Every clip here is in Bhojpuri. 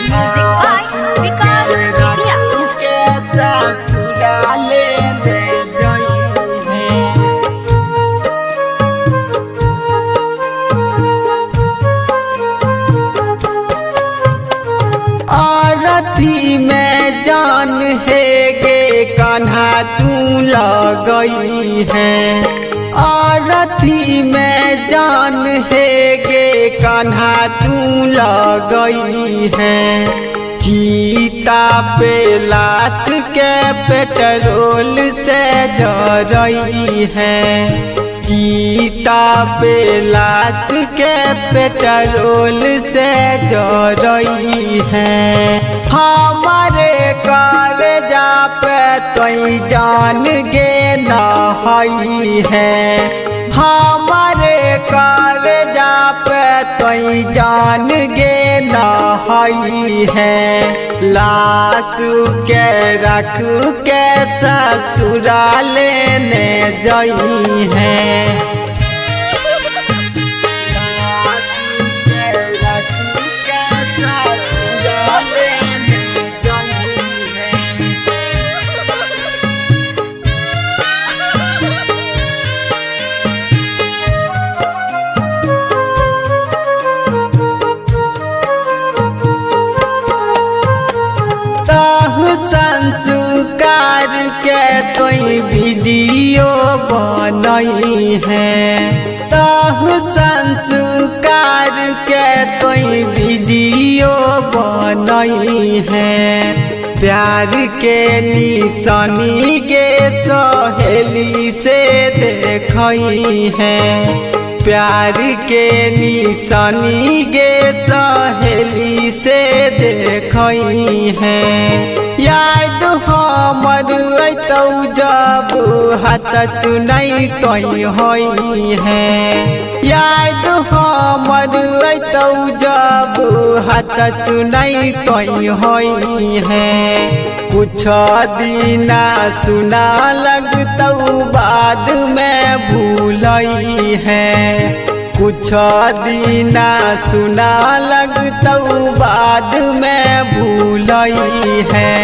Music by Vikas Media. आरती में जान है गे कान्हा तू लगई है। आरती में जान है गे कान्हा तू लगई है। चीता पे लाश के पेट्रोल से जरई है। चीता पे लाश के पेट्रोल से जरई है। हमारे कर्जा पे तोई जान गे नहई है। हमारे कर्जा पे तोई जान गे नहई है। लाश के रख के ससुराले ने जई है। संस्कार के तोई वीडियो बनई है। तह संस्कार के तोई वीडियो बनई है। प्यार के निशानी गे सहेली से देखई है। प्यार के निशानी गे सहेली से देखई है। याद हमर अतौ जब हाथ सुनई तोई होई है। याद हमर अतौ जब हाथ सुनई तोई होई है। कुछ दिना सुना लगतौ बाद में भूलई है। कुछ दिना सुना लगतौ बाद में भूलई है।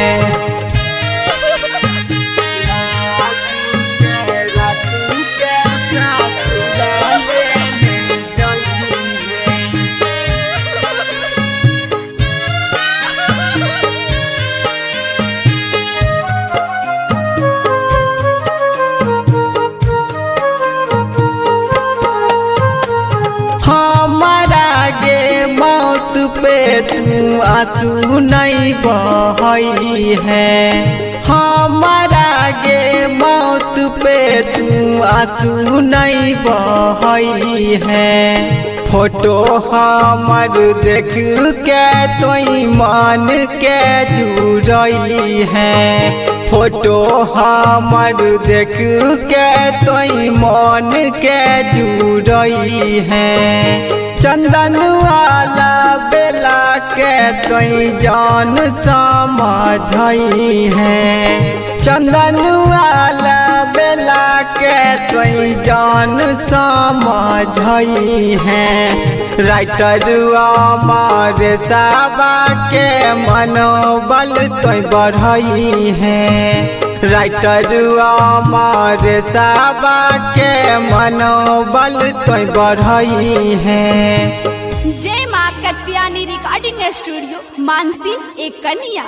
हमारा गे मौत पे तू आंसू नहीं बहई है। हमारा गे मौत पे तू आंसू नहीं बहई है। फोटो हमर देख के तोई मन के जुड़ई है। फोटो हमर देख के तोई मन के जुड़ई है। चंदन वाला बेला के तोई जान समझई है। चंदन वाला बेला के तोई जान समझई है। राइटर हमारे साबा के मनोबल तोई बढ़ई है। राइटर हमारे साबा के मनोबल तोई बढ़ई है। जय मां कत्यानी रिकॉर्डिंग स्टूडियो मानसी एक कन्या।